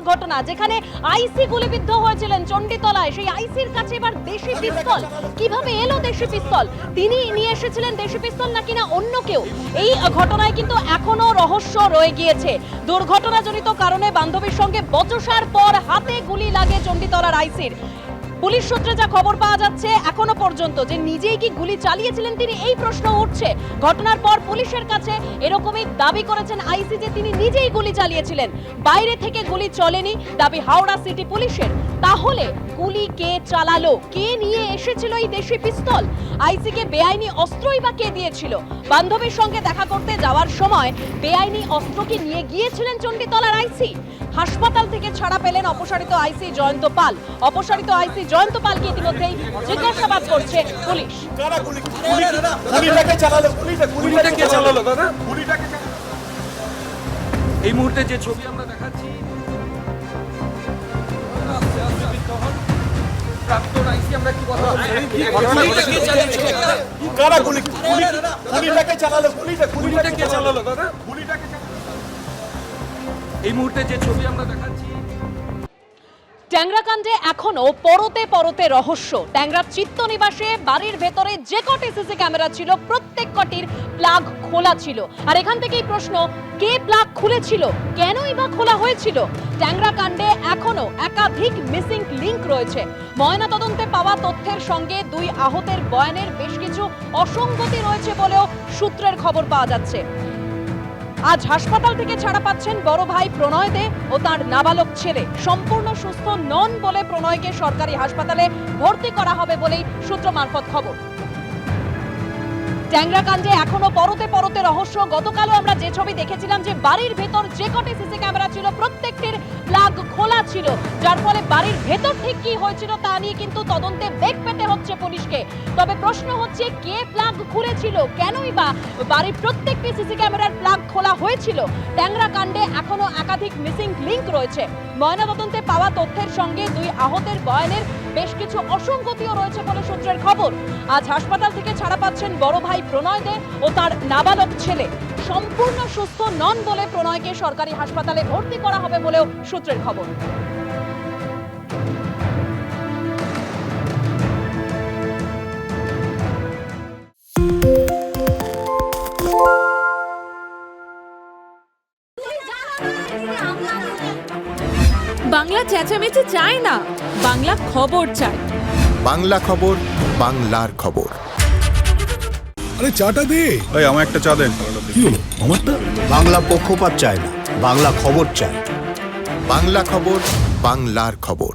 দুর্ঘটনা, যেখানে আইসি গুলিবিদ্ধ হয়েছিলেন চণ্ডীতলায়, সেই আইসির কাছে এবার দেশি পিস্তল। কিভাবে এলো দেশি পিস্তল? তিনি নিয়ে এসেছিলেন দেশি পিস্তল নাকি না অন্য কেউ? এই ঘটনায় কিন্তু এখনো রহস্য রয়ে গিয়েছে। দুর্ঘটনাজনিত কারণে বান্ধবীর সঙ্গে বচসার পর হাতে গুলি লাগে চণ্ডীতলার আইসির। পুলিশ সূত্রে যা খবর পাওয়া যাচ্ছে এখনো পর্যন্ত যে নিজেই কি গুলি চালিয়েছিলেন তিনি, এই প্রশ্ন উঠছে। ঘটনার পর পুলিশের কাছে এরকমই দাবি করেছেন আইসি যে তিনি নিজেই গুলি চালিয়েছিলেন, বাইরে থেকে গুলি চলেনি, দাবি হাওড়া সিটি পুলিশের। তাহলে গুলি কে চালালো? কে নিয়ে এসেছিল এই দেশি পিস্তল? আইসিকে বেআইনি অস্ত্রই বা কে দিয়েছিল? বান্ধবীর সঙ্গে দেখা করতে যাওয়ার সময় বেআইনি অস্ত্র কি নিয়ে গিয়েছিলেন চণ্ডীতলার আইসি? হাসপাতাল থেকে ছাড়া পেলেন অপসারিত আইসি জয়ন্ত পাল। অপসারিত আইসি জয়ন্ত পালকে ইতিমধ্যেই জিজ্ঞাসাবাদ করছে পুলিশ। এই মুহূর্তে যে ছবি আমরা দেখাচ্ছি, প্রাক্তন আইসি, আমরা কি কথা এই মুহূর্তে যে ছবি আমরা দেখাচ্ছি। ট্যাংরাকাণ্ডে এখনো পরতে পরতে রহস্য। ট্যাংরার চিত্তনিবাসে বাড়ির ভেতরে যে কটি সিসি ক্যামেরা ছিল প্রত্যেক কটির প্লাগ খোলা ছিল। আর এখান থেকেই প্রশ্ন, কে প্লাগ খুলেছিল, কেনই বা খোলা হয়েছিল? ট্যাংরাকাণ্ডে এখনো একাধিক মিসিং লিংক রয়েছে। ময়নাতদন্তে পাওয়া তথ্যের সঙ্গে দুই আহতের বয়ানের বেশ কিছু অসঙ্গতি রয়েছে বলেও সূত্রের খবর পাওয়া যাচ্ছে। আজ হাসপাতাল থেকে ছাড়া পাচ্ছেন বড় ভাই প্রণয় দে ও তার নাবালক ছেলে। সম্পূর্ণ সুস্থ নন বলে প্রণয়কে সরকারি হাসপাতালে ভর্তি করা হবে বলেই সূত্র মারফত খবর। ট্যাংরাকাণ্ডে এখনো পরতে পরতে রহস্য। গতকালও আমরা যে ছবি দেখেছিলাম যে বাড়ির ভেতর যে কটি সিসি ক্যামেরা ছিল প্রত্যেকটির প্লাগ খোলা ছিল, যার ফলে বাড়ির ভেতর ঠিক কি হয়েছিল তা নিয়ে কিন্তু তদন্তে বেগ পেতে হচ্ছে পুলিশকে। তবে প্রশ্ন হচ্ছে, কে প্লাগ খুলেছিল, কেনই বা বাড়ির প্রত্যেকটি সিসি ক্যামেরার প্লাগ খোলা হয়েছিল? ট্যাংরাকাণ্ডে এখনো একাধিক মিসিং লিংক রয়েছে। ময়নাতদন্তে পাওয়া তথ্যের সঙ্গে দুই আহতের বয়ানের বেশ কিছু অসঙ্গতিও রয়েছে বলে সূত্রের খবর। আজ হাসপাতাল থেকে ছাড়া পাচ্ছেন বড় ভাই প্রণয় দে ও তার নাবালক ছেলে। সম্পূর্ণ সুস্থ নন বলে প্রণয়কে সরকারি হাসপাতালে ভর্তি করা হবে বলেও সূত্রের খবর। বাংলা চেঁচামেচি চায় না, বাংলা খবর চায়। বাংলা খবর, বাংলার খবর। আরে চাটা দে। এই আমার একটা চা দেন। কি হলো আমারটা? বাংলা পক্ষপাত চায় না, বাংলা খবর চায়। বাংলা খবর, বাংলার খবর।